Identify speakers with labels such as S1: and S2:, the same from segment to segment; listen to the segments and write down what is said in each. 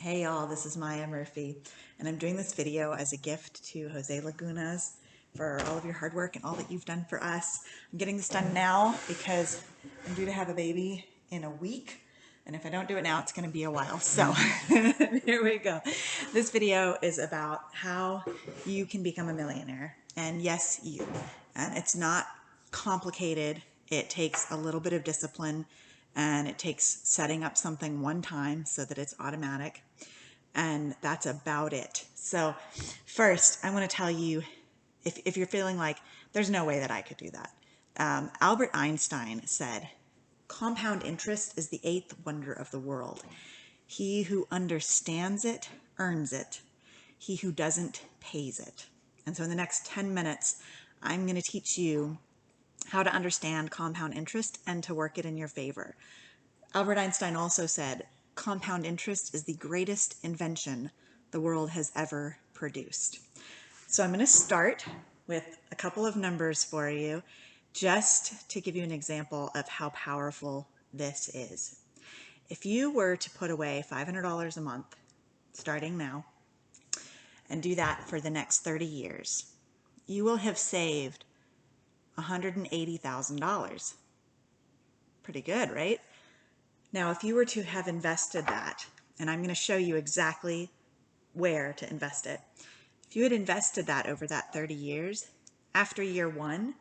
S1: Hey y'all, this is Maya Murphy, and I'm doing this video as a gift to Jose Lagunas for all of your hard work and all that you've done for us. I'm getting this done now because I'm due to have a baby in a week, and if I don't do it now, it's going to be a while. So here we go. This video is about how you can become a millionaire, and yes, you. And it's not complicated. It takes a little bit of discipline, and it takes setting up something one time so that it's automatic, and that's about it. So first, I want to tell you, if you're feeling like there's no way that I could do that, Albert Einstein said, compound interest is the eighth wonder of the world. He who understands it earns it. He who doesn't pays it. And so in the next 10 minutes, I'm going to teach you how to understand compound interest and to work it in your favor. Albert Einstein also said, compound interest is the greatest invention the world has ever produced. So I'm going to start with a couple of numbers for you just to give you an example of how powerful this is. If you were to put away $500 a month starting now and do that for the next 30 years, you will have saved $180,000. Pretty good, right? Now, if you were to have invested that, and I'm going to show you exactly where to invest it. If you had invested that over that 30 years, after year one,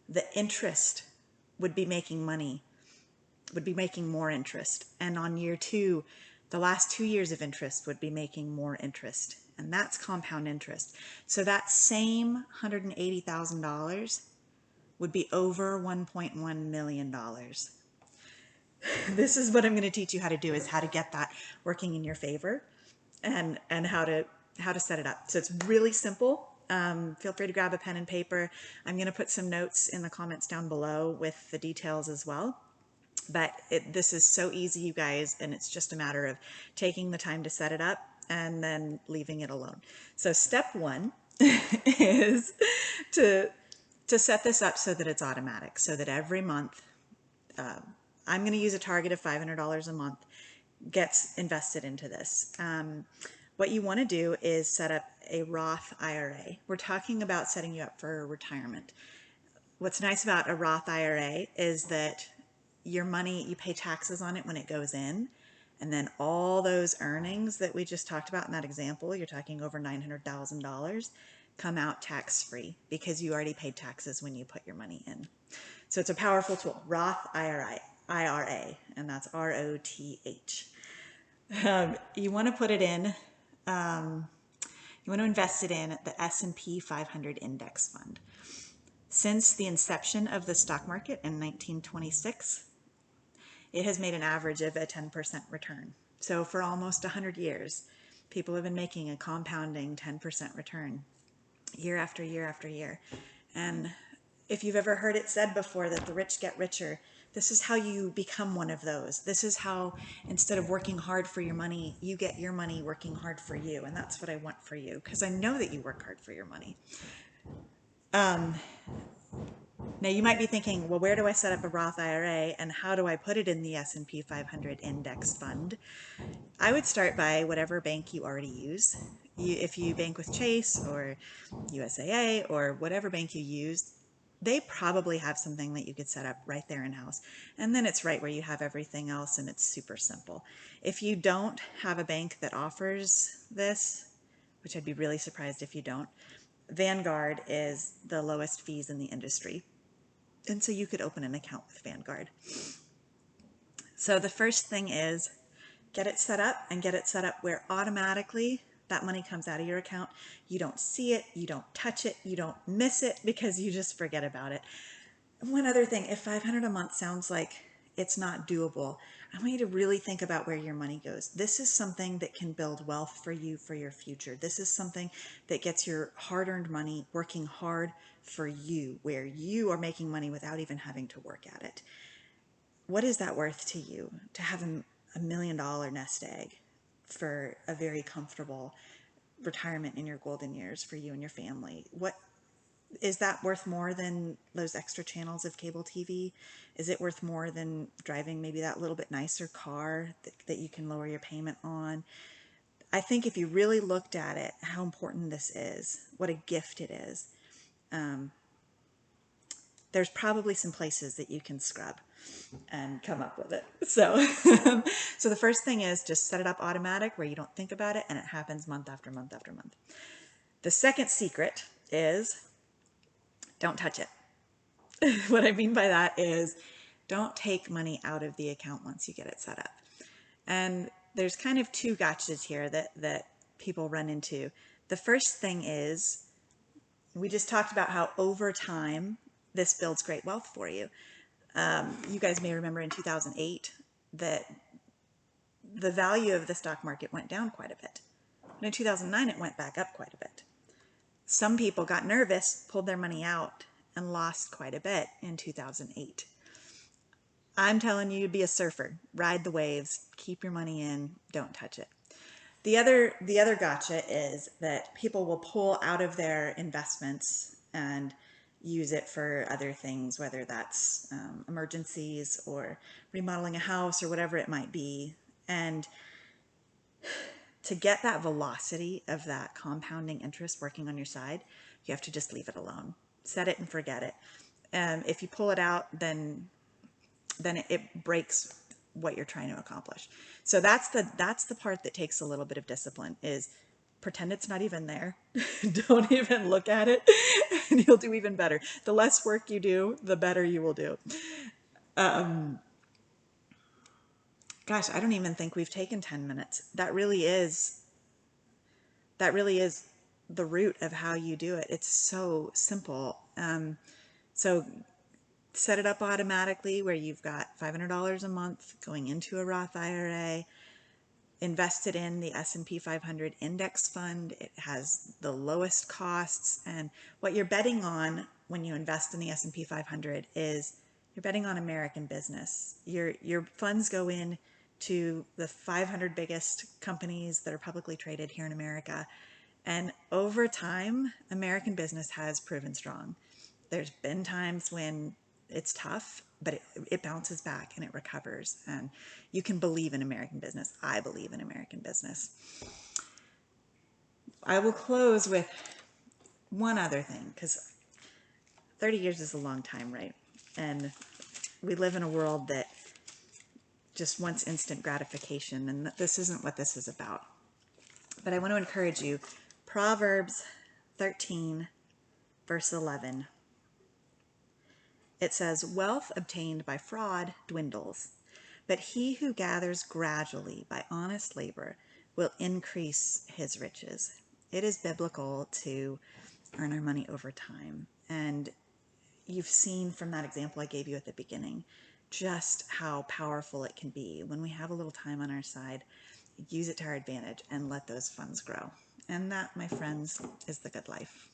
S1: the interest would be making money, would be making more interest. And on year two, the last 2 years of interest would be making more interest. And that's compound interest. So that same $180,000 would be over $1.1 million. This is what I'm going to teach you how to do, is how to get that working in your favor, and how to set it up. So it's really simple. Feel free to grab a pen and paper. I'm going to put some notes in the comments down below with the details as well. But this is so easy, you guys, and it's just a matter of taking the time to set it up and then leaving it alone. So step one is to set this up so that it's automatic, so that every month, I'm going to use a target of $500 a month, gets invested into this. What you want to do is set up a Roth IRA. We're talking about setting you up for retirement. What's nice about a Roth IRA is that your money, you pay taxes on it when it goes in, and then all those earnings that we just talked about in that example, you're talking over $900,000, come out tax-free because you already paid taxes when you put your money in. So it's a powerful tool, Roth IRA, and that's ROTH. You want to put it in, you want to invest it in the S&P 500 index fund. Since the inception of the stock market in 1926, it has made an average of a 10% return. So for almost 100 years, people have been making a compounding 10% return year after year after year. And if you've ever heard it said before that the rich get richer, this is how you become one of those. This is how, instead of working hard for your money, you get your money working hard for you. And that's what I want for you, because I know that you work hard for your money. Now you might be thinking, well, where do I set up a Roth IRA and how do I put it in the S&P 500 index fund? I would start by whatever bank you already use. If you bank with Chase or USAA or whatever bank you use, they probably have something that you could set up right there in-house. And then it's right where you have everything else, and it's super simple. If you don't have a bank that offers this, which I'd be really surprised if you don't, Vanguard is the lowest fees in the industry. And so you could open an account with Vanguard. So the first thing is get it set up, and get it set up where automatically that money comes out of your account. You don't see it, you don't touch it, you don't miss it because you just forget about it. One other thing, if $500 a month sounds like it's not doable, I want you to really think about where your money goes. This is something that can build wealth for you for your future. This is something that gets your hard-earned money working hard for you, where you are making money without even having to work at it. What is that worth to you, to have a $1 million nest egg for a very comfortable retirement in your golden years for you and your family? What is that worth more than those extra channels of cable TV? Is it worth more than driving maybe that little bit nicer car that you can lower your payment on? I think if you really looked at it, how important this is, what a gift it is, there's probably some places that you can scrub and come up with it. So, so the first thing is just set it up automatic where you don't think about it and it happens month after month after month. The second secret is don't touch it. What I mean by that is don't take money out of the account once you get it set up. And there's kind of two gotchas here that people run into. The first thing is we just talked about how over time this builds great wealth for you. You guys may remember in 2008 that the value of the stock market went down quite a bit. And in 2009, it went back up quite a bit. Some people got nervous, pulled their money out, and lost quite a bit in 2008. I'm telling you to be a surfer, ride the waves, keep your money in, don't touch it. The other gotcha is that people will pull out of their investments and use it for other things, whether that's emergencies or remodeling a house or whatever it might be. And to get that velocity of that compounding interest working on your side, you have to just leave it alone. Set it and forget it. If you pull it out, then it breaks what you're trying to accomplish. So that's the part that takes a little bit of discipline, is pretend it's not even there. Don't even look at it and you'll do even better. The less work you do, the better you will do. Gosh, I don't even think we've taken 10 minutes. That really is the root of how you do it. It's so simple. So set it up automatically where you've got $500 a month going into a Roth IRA, invested in the S&P 500 index fund. It has the lowest costs, and what you're betting on when you invest in the S&P 500 is you're betting on American business. Your funds go in to the 500 biggest companies that are publicly traded here in America, and over time, American business has proven strong. There's been times when it's tough, but it bounces back and it recovers. And you can believe in American business. I believe in American business. I will close with one other thing, because 30 years is a long time, right? And we live in a world that just wants instant gratification, and this isn't what this is about. But I want to encourage you. Proverbs 13, verse 11. It says, "Wealth obtained by fraud dwindles, but he who gathers gradually by honest labor will increase his riches." It is biblical to earn our money over time. And you've seen from that example I gave you at the beginning just how powerful it can be when we have a little time on our side. Use it to our advantage and let those funds grow. And that, my friends, is the good life.